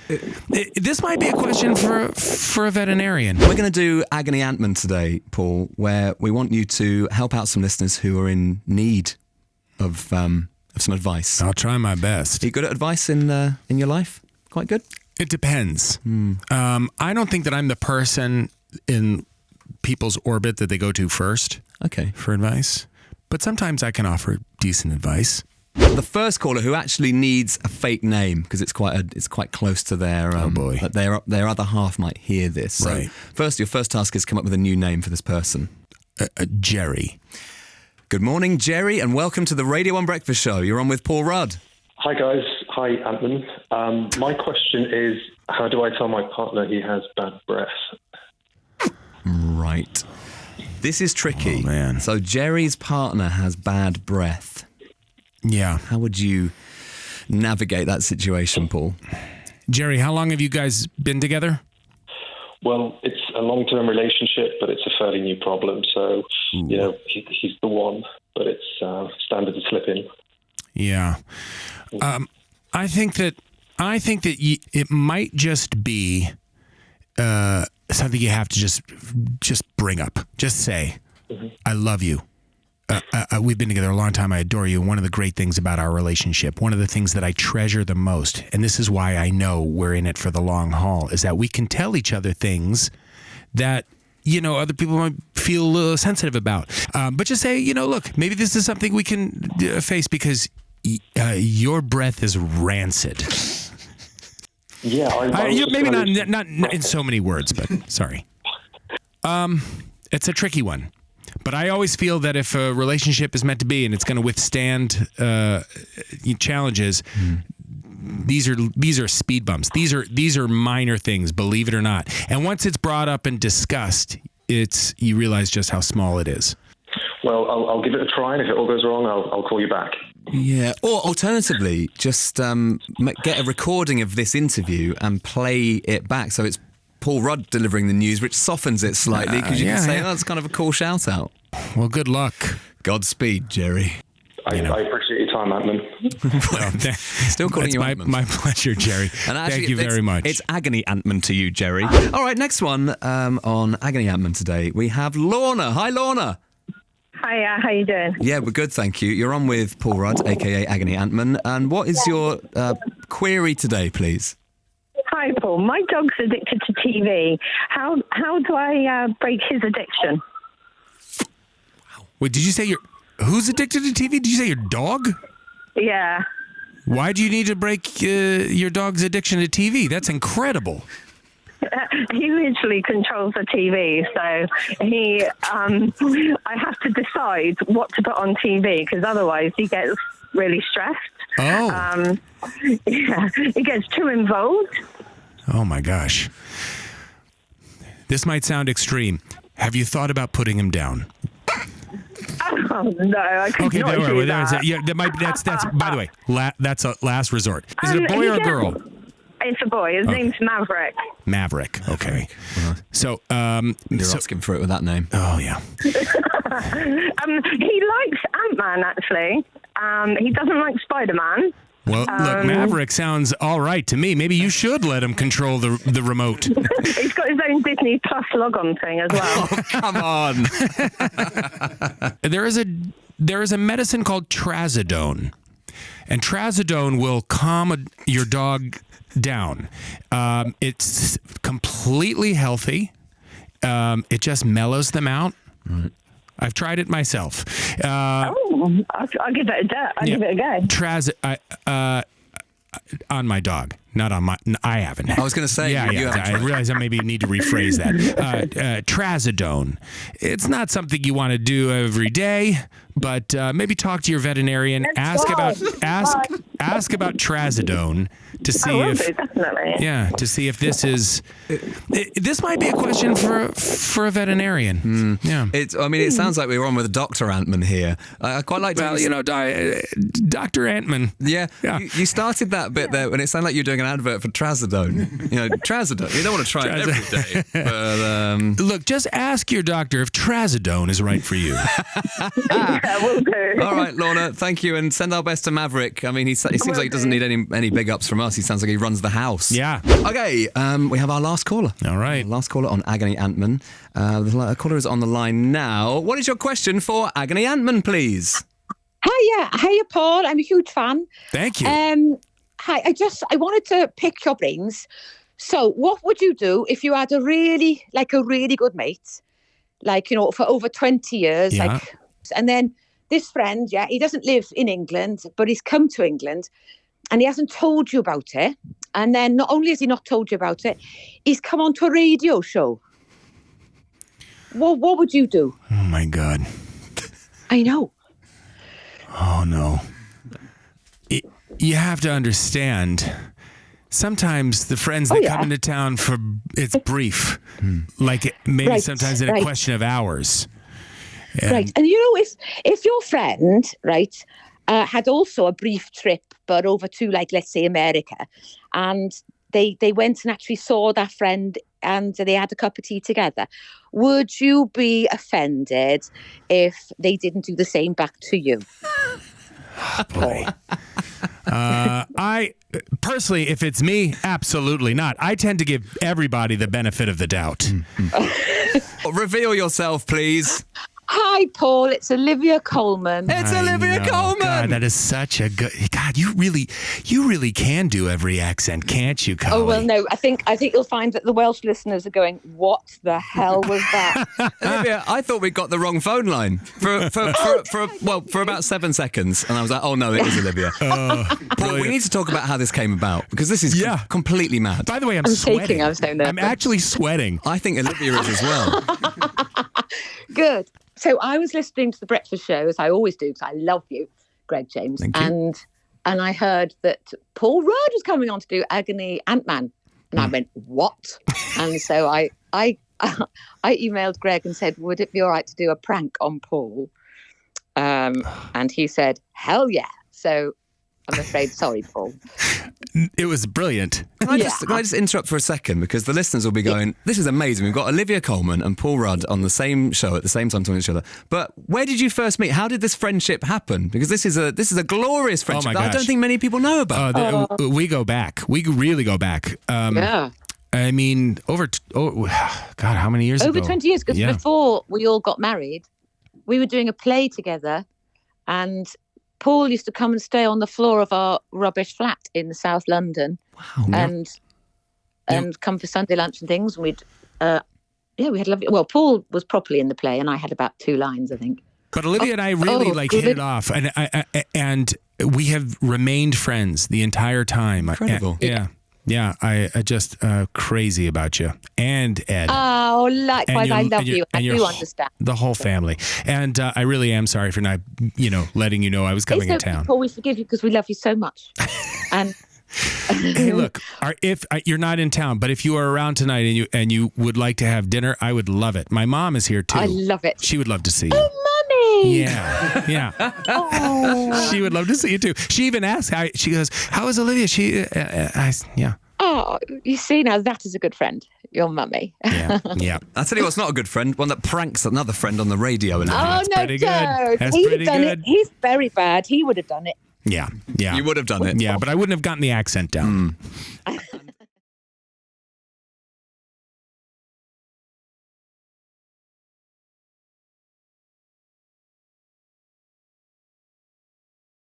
This might be a question for a veterinarian. We're going to do Agony Ant-Man today, Paul, where we want you to help out some listeners who are in need of some advice. I'll try my best. Are you good at advice in your life? Quite good? It depends. I don't think that I'm the person in people's orbit that they go to first for advice. But sometimes I can offer decent advice. The first caller who actually needs a fake name because it's quite close to their their other half might hear this. So right. First, your first task is come up with a new name for this person. Jerry. Good morning, Jerry, and welcome to the Radio 1 Breakfast Show. You're on with Paulrudd. Hi guys. Hi Antman. My question is, how do I tell my partner he has bad breath? Right. This is tricky. Oh, man. So Jerry's partner has bad breath. Yeah. How would you navigate that situation, Paul? Jerry, how long have you guys been together? Well, it's a long-term relationship, but it's a fairly new problem. So, he's the one, but it's standard to slip in. Yeah. I think that it might just be something you have to just bring up. Just say, I love you. We've been together a long time. I adore you. One of the great things about our relationship, one of the things that I treasure the most, and this is why I know we're in it for the long haul, is that we can tell each other things that, other people might feel a little sensitive about. But just say, look, maybe this is something we can face because your breath is rancid. Yeah, maybe not in so many words, but sorry. It's a tricky one. But I always feel that if a relationship is meant to be and it's going to withstand challenges, these are speed bumps. These are minor things, believe it or not. And once it's brought up and discussed, you realize just how small it is. Well, I'll give it a try, and if it all goes wrong, I'll call you back. Yeah, or alternatively, just get a recording of this interview and play it back. So it's Paulrudd delivering the news, which softens it slightly because you can say, that's kind of a cool shout out. Well, good luck. Godspeed, Jerry. I appreciate your time, Antman. Still calling you Antman. My pleasure, Jerry. And actually, thank you very much. It's Agony Ant-Man to you, Jerry. All right, next one on Agony Ant-Man today, we have Lorna. Hi, Lorna. Hiya, how you doing? Yeah, we're good, thank you. You're on with Paulrudd, a.k.a. Agony Ant-Man. And what is your query today, please? Hi, Paul. My dog's addicted to TV. How do I break his addiction? Wait, did you say who's addicted to TV? Did you say your dog? Yeah. Why do you need to break your dog's addiction to TV? That's incredible. He literally controls the TV, so I have to decide what to put on TV because otherwise he gets really stressed. Oh. Yeah, he gets too involved. Oh my gosh. This might sound extreme. Have you thought about putting him down? Oh no, I could not do that. Yeah, that's by the way, that's a last resort. Is it a boy or a girl? It's a boy. His name's Maverick. Maverick. Okay. So you're asking for it with that name. Oh yeah. He likes Antman actually. He doesn't like Spider-Man. Well, look, Maverick sounds all right to me. Maybe you should let him control the remote. He's got his own Disney Plus log-on thing as well. Oh, come on. There is a medicine called trazodone, and trazodone will calm your dog down. It's completely healthy. It just mellows them out. Right. I've tried it myself. I'll give it give it a go. On my dog, not on my. I haven't. I was going to say. Yeah. I realize I maybe need to rephrase that. Trazodone. It's not something you want to do every day, but maybe talk to your veterinarian. Ask about trazodone to see to see if this is. This might be a question for a veterinarian. Yeah. It sounds like we were on with Dr. Antman here. I quite like to. Well, Dr. Antman. Yeah. You started that bit there, and it sounded like you were doing an advert for Trazodone. Trazodone. You don't want to try it every day. But, Look, just ask your doctor if Trazodone is right for you. Yeah, will do. all right, Lorna, thank you, and send our best to Maverick. I mean, he seems like he doesn't need any big ups from us. He sounds like he runs the house. Yeah. Okay, we have our last caller. All right. Our last caller on Agony Ant-Man. The caller is on the line now. What is your question for Agony Ant-Man, please? Hiya, Paul. I'm a huge fan. Thank you. Hi. I wanted to pick your brains. So, what would you do if you had a really good mate, for over 20 years, Yeah. and then this friend, he doesn't live in England, but he's come to England, and he hasn't told you about it. And then not only has he not told you about it, he's come onto a radio show. What would you do? Oh, my God. I know. Oh, no. You have to understand, sometimes the friends that come into town it's brief. Like maybe sometimes in a question of hours. Right. And if your friend, had also a brief trip, but over to let's say America, and they went and actually saw that friend and they had a cup of tea together, would you be offended if they didn't do the same back to you? Boy. I personally, if it's me, absolutely not. I tend to give everybody the benefit of the doubt. Reveal yourself, please. Hi, Paul. It's Olivia Colman. It's Olivia Colman. God, that is such a good. God, you really can do every accent, can't you, Colin? Oh well, no. I think you'll find that the Welsh listeners are going, "What the hell was that?" Olivia, I thought we got the wrong phone line for about 7 seconds, and I was like, "Oh no, it is Olivia." Paul, we need to talk about how this came about because this is completely mad. By the way, I'm shaking. sweating. I'm so nervous. I'm actually sweating. I think Olivia is as well. Good. So I was listening to the breakfast show, as I always do, because I love you, Greg James. Thank you. And I heard that Paulrudd was coming on to do Agony Ant-Man. And I went, what? And so I emailed Greg and said, would it be all right to do a prank on Paul? And he said, hell yeah. So I'm afraid, sorry, Paul. It was brilliant. Can I just interrupt for a second? Because the listeners will be going, this is amazing. We've got Olivia Colman and Paulrudd on the same show at the same time talking to each other. But where did you first meet? How did this friendship happen? Because this is a glorious friendship that I don't think many people know about. We go back. We really go back. Yeah. I mean, God, how many years ago? Over 20 years, because before we all got married, we were doing a play together, and Paul used to come and stay on the floor of our rubbish flat in South London. Wow. And come for Sunday lunch and things. And we had lovely. Well, Paul was properly in the play, and I had about 2 lines, I think. But Olivia and I really hit it off, and we have remained friends the entire time. Incredible. Yeah. I just crazy about you and Ed. Oh, likewise, I love you. I do understand. The whole family. And I really am sorry for not, letting you know I was coming in town. Paul, we forgive you because we love you so much. And hey, look, if you're not in town, but if you are around tonight and you would like to have dinner, I would love it. My mom is here too. I love it. She would love to see you. Oh, Mummy! Yeah. Oh. She would love to see you too. She even asked she goes, how is Olivia? Yeah. Oh, you see, now that is a good friend, your mummy. Yeah. I'll tell you what's not a good friend, one that pranks another friend on the radio. Oh, no, pretty good. That's He's pretty done good. it. He's very bad. He would have done it. Yeah. You would have done it. Yeah, but I wouldn't have gotten the accent down.